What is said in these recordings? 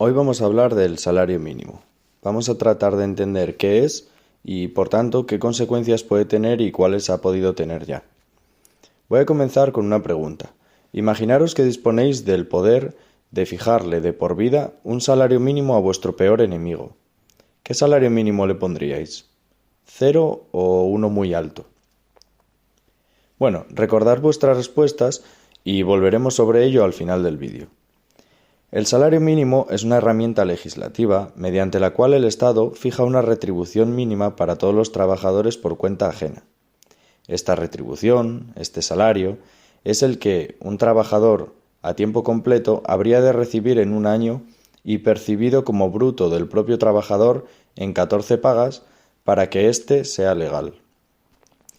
Hoy vamos a hablar del salario mínimo. Vamos a tratar de entender qué es y, por tanto, qué consecuencias puede tener y cuáles ha podido tener ya. Voy a comenzar con una pregunta. Imaginaros que disponéis del poder de fijarle de por vida un salario mínimo a vuestro peor enemigo. ¿Qué salario mínimo le pondríais? ¿Cero o uno muy alto? Bueno, recordad vuestras respuestas y volveremos sobre ello al final del vídeo. El salario mínimo es una herramienta legislativa mediante la cual el Estado fija una retribución mínima para todos los trabajadores por cuenta ajena. Esta retribución, este salario, es el que un trabajador a tiempo completo habría de recibir en un año y percibido como bruto del propio trabajador en 14 pagas para que éste sea legal.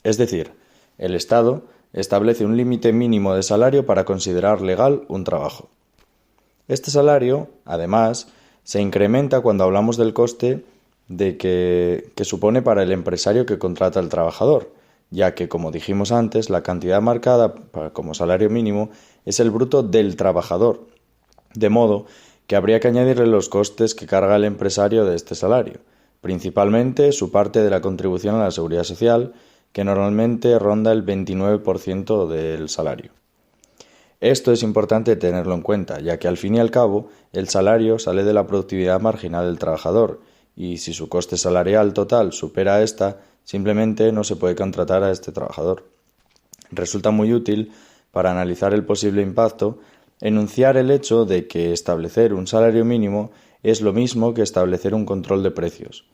Es decir, el Estado establece un límite mínimo de salario para considerar legal un trabajo. Este salario, además, se incrementa cuando hablamos del coste que supone para el empresario que contrata al trabajador, ya que, como dijimos antes, la cantidad marcada como salario mínimo es el bruto del trabajador, de modo que habría que añadirle los costes que carga el empresario de este salario, principalmente su parte de la contribución a la seguridad social, que normalmente ronda el 29% del salario. Esto es importante tenerlo en cuenta, ya que al fin y al cabo el salario sale de la productividad marginal del trabajador, y si su coste salarial total supera esta, simplemente no se puede contratar a este trabajador. Resulta muy útil, para analizar el posible impacto, enunciar el hecho de que establecer un salario mínimo es lo mismo que establecer un control de precios.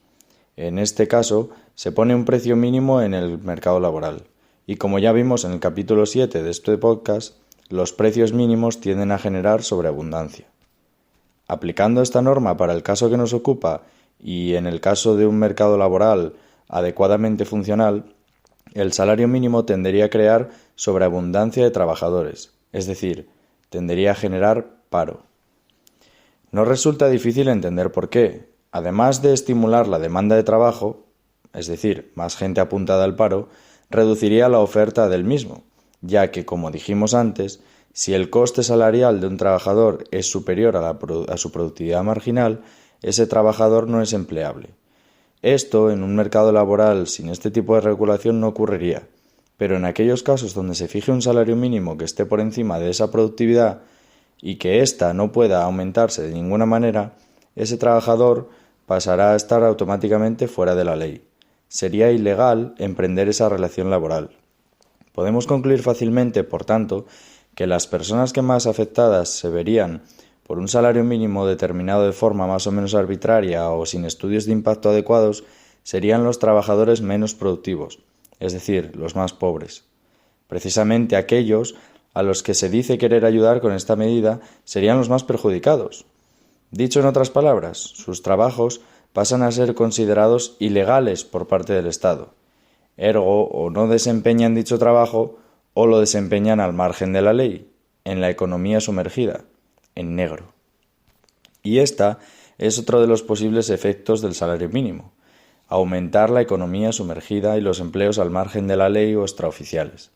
En este caso, se pone un precio mínimo en el mercado laboral, y como ya vimos en el capítulo 7 de este podcast, los precios mínimos tienden a generar sobreabundancia. Aplicando esta norma para el caso que nos ocupa y en el caso de un mercado laboral adecuadamente funcional, el salario mínimo tendería a crear sobreabundancia de trabajadores, es decir, tendería a generar paro. No resulta difícil entender por qué. Además de estimular la demanda de trabajo, es decir, más gente apuntada al paro, reduciría la oferta del mismo, ya que, como dijimos antes, si el coste salarial de un trabajador es superior a su productividad marginal, ese trabajador no es empleable. Esto, en un mercado laboral sin este tipo de regulación, no ocurriría, pero en aquellos casos donde se fije un salario mínimo que esté por encima de esa productividad y que ésta no pueda aumentarse de ninguna manera, ese trabajador pasará a estar automáticamente fuera de la ley. Sería ilegal emprender esa relación laboral. Podemos concluir fácilmente, por tanto, que las personas que más afectadas se verían por un salario mínimo determinado de forma más o menos arbitraria o sin estudios de impacto adecuados serían los trabajadores menos productivos, es decir, los más pobres. Precisamente aquellos a los que se dice querer ayudar con esta medida serían los más perjudicados. Dicho en otras palabras, sus trabajos pasan a ser considerados ilegales por parte del Estado. Ergo, o no desempeñan dicho trabajo o lo desempeñan al margen de la ley, en la economía sumergida, en negro. Y esta es otro de los posibles efectos del salario mínimo: aumentar la economía sumergida y los empleos al margen de la ley o extraoficiales.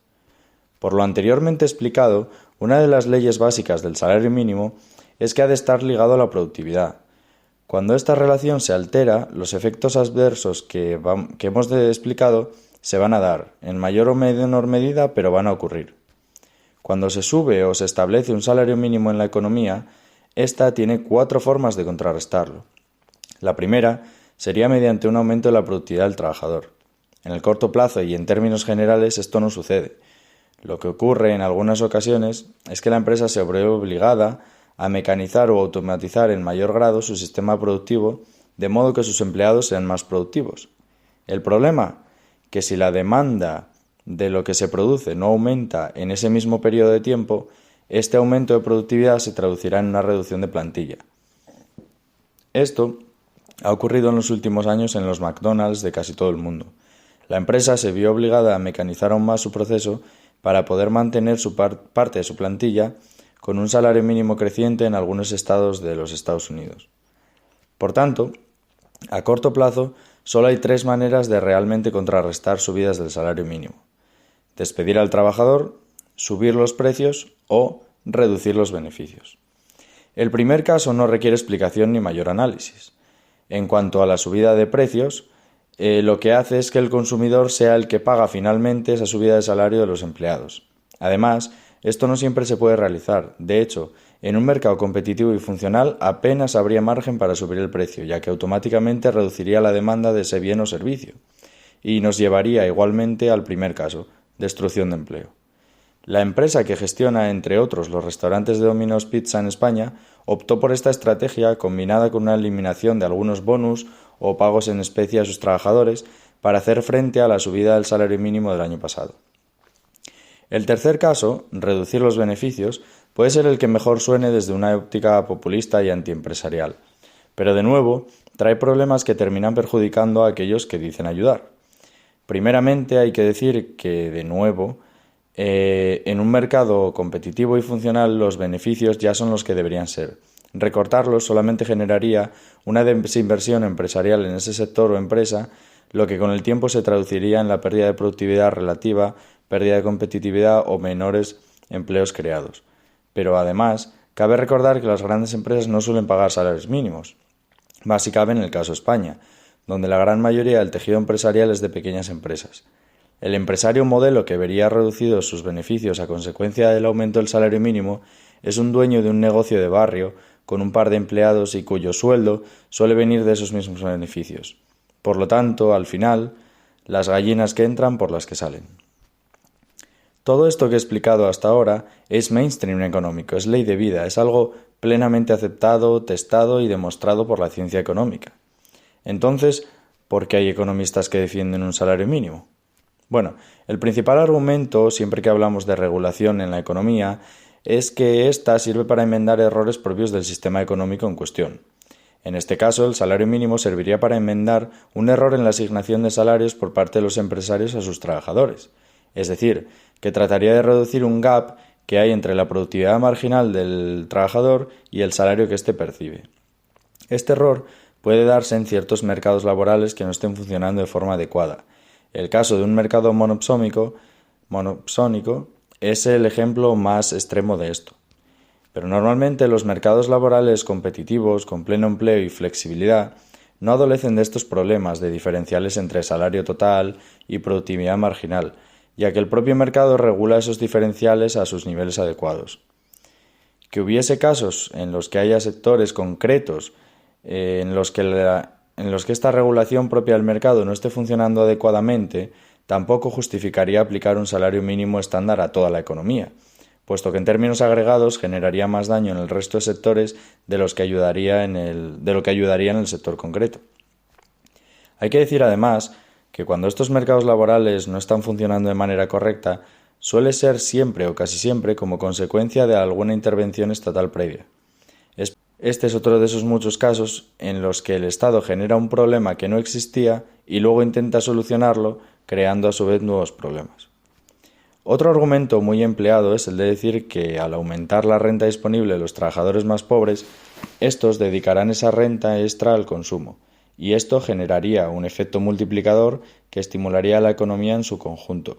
Por lo anteriormente explicado, una de las leyes básicas del salario mínimo es que ha de estar ligado a la productividad. Cuando esta relación se altera, los efectos adversos que hemos explicado se van a dar, en mayor o menor medida, pero van a ocurrir. Cuando se sube o se establece un salario mínimo en la economía, esta tiene 4 formas de contrarrestarlo. La primera sería mediante un aumento de la productividad del trabajador. En el corto plazo y en términos generales esto no sucede. Lo que ocurre en algunas ocasiones es que la empresa se ve obligada a mecanizar o automatizar en mayor grado su sistema productivo, de modo que sus empleados sean más productivos. El problema, que si la demanda de lo que se produce no aumenta en ese mismo periodo de tiempo, este aumento de productividad se traducirá en una reducción de plantilla. Esto ha ocurrido en los últimos años en los McDonald's de casi todo el mundo. La empresa se vio obligada a mecanizar aún más su proceso para poder mantener parte de su plantilla con un salario mínimo creciente en algunos estados de los Estados Unidos. Por tanto, a corto plazo, solo hay 3 maneras de realmente contrarrestar subidas del salario mínimo: despedir al trabajador, subir los precios o reducir los beneficios. El primer caso no requiere explicación ni mayor análisis. En cuanto a la subida de precios, lo que hace es que el consumidor sea el que paga finalmente esa subida de salario de los empleados. Además, esto no siempre se puede realizar. De hecho, en un mercado competitivo y funcional apenas habría margen para subir el precio, ya que automáticamente reduciría la demanda de ese bien o servicio. Y nos llevaría igualmente al primer caso, destrucción de empleo. La empresa que gestiona, entre otros, los restaurantes de Domino's Pizza en España, optó por esta estrategia combinada con una eliminación de algunos bonus o pagos en especie a sus trabajadores para hacer frente a la subida del salario mínimo del año pasado. El tercer caso, reducir los beneficios, puede ser el que mejor suene desde una óptica populista y antiempresarial, pero de nuevo trae problemas que terminan perjudicando a aquellos que dicen ayudar. Primeramente hay que decir que, de nuevo, en un mercado competitivo y funcional los beneficios ya son los que deberían ser. Recortarlos solamente generaría una desinversión empresarial en ese sector o empresa, lo que con el tiempo se traduciría en la pérdida de productividad relativa, pérdida de competitividad o menores empleos creados. Pero además, cabe recordar que las grandes empresas no suelen pagar salarios mínimos. Más si cabe en el caso de España, donde la gran mayoría del tejido empresarial es de pequeñas empresas. El empresario modelo que vería reducidos sus beneficios a consecuencia del aumento del salario mínimo es un dueño de un negocio de barrio con un par de empleados y cuyo sueldo suele venir de esos mismos beneficios. Por lo tanto, al final, las gallinas que entran por las que salen. Todo esto que he explicado hasta ahora es mainstream económico, es ley de vida, es algo plenamente aceptado, testado y demostrado por la ciencia económica. Entonces, ¿por qué hay economistas que defienden un salario mínimo? Bueno, el principal argumento, siempre que hablamos de regulación en la economía, es que ésta sirve para enmendar errores propios del sistema económico en cuestión. En este caso, el salario mínimo serviría para enmendar un error en la asignación de salarios por parte de los empresarios a sus trabajadores. Es decir, que trataría de reducir un gap que hay entre la productividad marginal del trabajador y el salario que éste percibe. Este error puede darse en ciertos mercados laborales que no estén funcionando de forma adecuada. El caso de un mercado monopsónico es el ejemplo más extremo de esto. Pero normalmente los mercados laborales competitivos, con pleno empleo y flexibilidad, no adolecen de estos problemas de diferenciales entre salario total y productividad marginal, ya que el propio mercado regula esos diferenciales a sus niveles adecuados. Que hubiese casos en los que haya sectores concretos en los que esta regulación propia del mercado no esté funcionando adecuadamente, tampoco justificaría aplicar un salario mínimo estándar a toda la economía, puesto que en términos agregados generaría más daño en el resto de sectores de lo que ayudaría en el sector concreto. Hay que decir además que cuando estos mercados laborales no están funcionando de manera correcta, suele ser siempre o casi siempre como consecuencia de alguna intervención estatal previa. Este es otro de esos muchos casos en los que el Estado genera un problema que no existía y luego intenta solucionarlo, creando a su vez nuevos problemas. Otro argumento muy empleado es el de decir que al aumentar la renta disponible de los trabajadores más pobres, estos dedicarán esa renta extra al consumo, y esto generaría un efecto multiplicador que estimularía a la economía en su conjunto.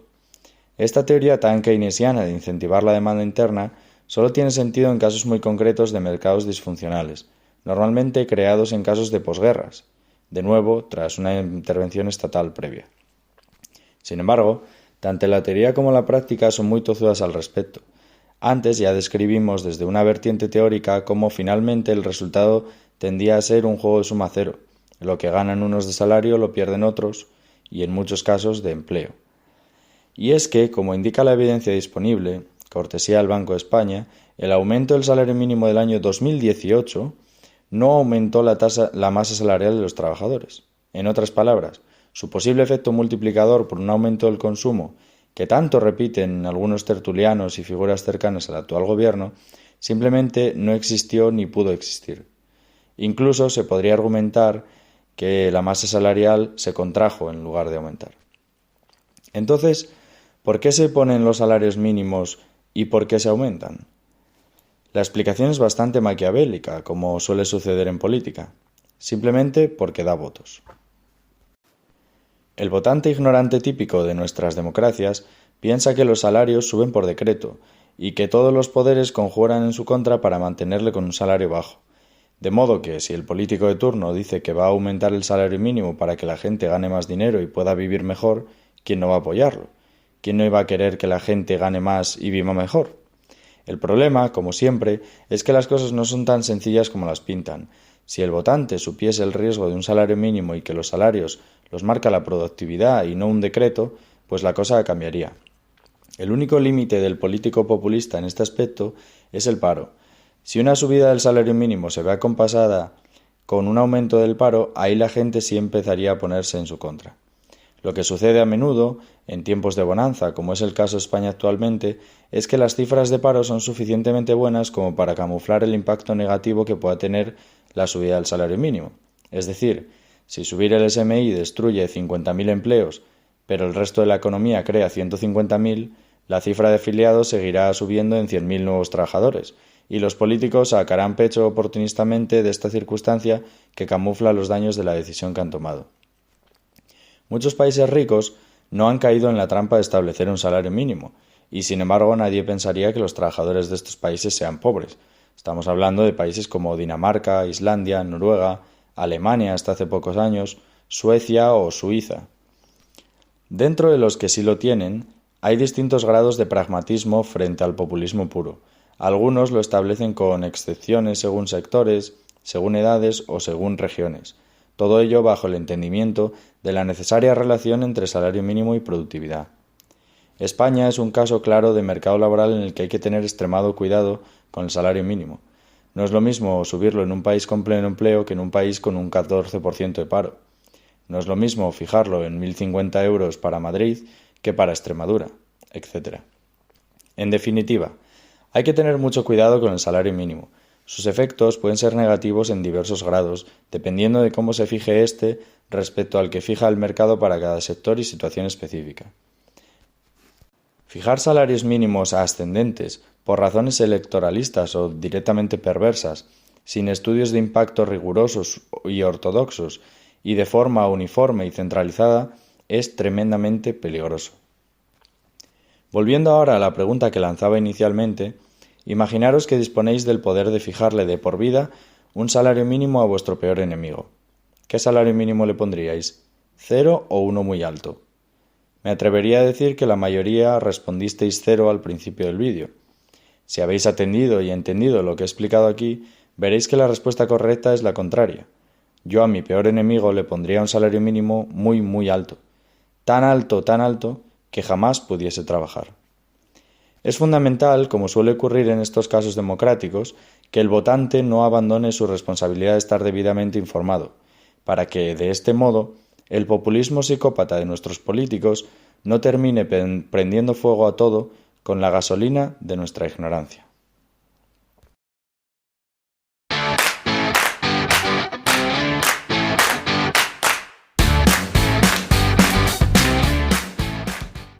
Esta teoría tan keynesiana de incentivar la demanda interna solo tiene sentido en casos muy concretos de mercados disfuncionales, normalmente creados en casos de posguerras, de nuevo tras una intervención estatal previa. Sin embargo, tanto la teoría como la práctica son muy tozudas al respecto. Antes ya describimos desde una vertiente teórica cómo finalmente el resultado tendía a ser un juego de suma cero. Lo que ganan unos de salario lo pierden otros, y en muchos casos de empleo. Y es que, como indica la evidencia disponible, cortesía del Banco de España, el aumento del salario mínimo del año 2018 no aumentó la masa salarial de los trabajadores. En otras palabras, su posible efecto multiplicador por un aumento del consumo, que tanto repiten algunos tertulianos y figuras cercanas al actual gobierno, simplemente no existió ni pudo existir. Incluso se podría argumentar que la masa salarial se contrajo en lugar de aumentar. Entonces, ¿por qué se ponen los salarios mínimos y por qué se aumentan? La explicación es bastante maquiavélica, como suele suceder en política, simplemente porque da votos. El votante ignorante típico de nuestras democracias piensa que los salarios suben por decreto y que todos los poderes conjuran en su contra para mantenerle con un salario bajo. De modo que, si el político de turno dice que va a aumentar el salario mínimo para que la gente gane más dinero y pueda vivir mejor, ¿quién no va a apoyarlo? ¿Quién no iba a querer que la gente gane más y viva mejor? El problema, como siempre, es que las cosas no son tan sencillas como las pintan. Si el votante supiese el riesgo de un salario mínimo y que los salarios los marca la productividad y no un decreto, pues la cosa cambiaría. El único límite del político populista en este aspecto es el paro. Si una subida del salario mínimo se ve acompasada con un aumento del paro, ahí la gente sí empezaría a ponerse en su contra. Lo que sucede a menudo, en tiempos de bonanza, como es el caso de España actualmente, es que las cifras de paro son suficientemente buenas como para camuflar el impacto negativo que pueda tener la subida del salario mínimo. Es decir, si subir el SMI destruye 50.000 empleos, pero el resto de la economía crea 150.000, la cifra de afiliados seguirá subiendo en 100.000 nuevos trabajadores, y los políticos sacarán pecho oportunistamente de esta circunstancia que camufla los daños de la decisión que han tomado. Muchos países ricos no han caído en la trampa de establecer un salario mínimo, y sin embargo nadie pensaría que los trabajadores de estos países sean pobres. Estamos hablando de países como Dinamarca, Islandia, Noruega, Alemania hasta hace pocos años, Suecia o Suiza. Dentro de los que sí lo tienen, hay distintos grados de pragmatismo frente al populismo puro. Algunos lo establecen con excepciones según sectores, según edades o según regiones. Todo ello bajo el entendimiento de la necesaria relación entre salario mínimo y productividad. España es un caso claro de mercado laboral en el que hay que tener extremado cuidado con el salario mínimo. No es lo mismo subirlo en un país con pleno empleo que en un país con un 14% de paro. No es lo mismo fijarlo en 1.050 euros para Madrid que para Extremadura, etc. En definitiva, hay que tener mucho cuidado con el salario mínimo. Sus efectos pueden ser negativos en diversos grados, dependiendo de cómo se fije éste respecto al que fija el mercado para cada sector y situación específica. Fijar salarios mínimos ascendentes por razones electoralistas o directamente perversas, sin estudios de impacto rigurosos y ortodoxos y de forma uniforme y centralizada, es tremendamente peligroso. Volviendo ahora a la pregunta que lanzaba inicialmente, imaginaros que disponéis del poder de fijarle de por vida un salario mínimo a vuestro peor enemigo. ¿Qué salario mínimo le pondríais? ¿0 o uno muy alto? Me atrevería a decir que la mayoría respondisteis 0 al principio del vídeo. Si habéis atendido y entendido lo que he explicado aquí, veréis que la respuesta correcta es la contraria. Yo a mi peor enemigo le pondría un salario mínimo muy, muy alto. Tan alto, que jamás pudiese trabajar. Es fundamental, como suele ocurrir en estos casos democráticos, que el votante no abandone su responsabilidad de estar debidamente informado, para que, de este modo, el populismo psicópata de nuestros políticos no termine prendiendo fuego a todo con la gasolina de nuestra ignorancia.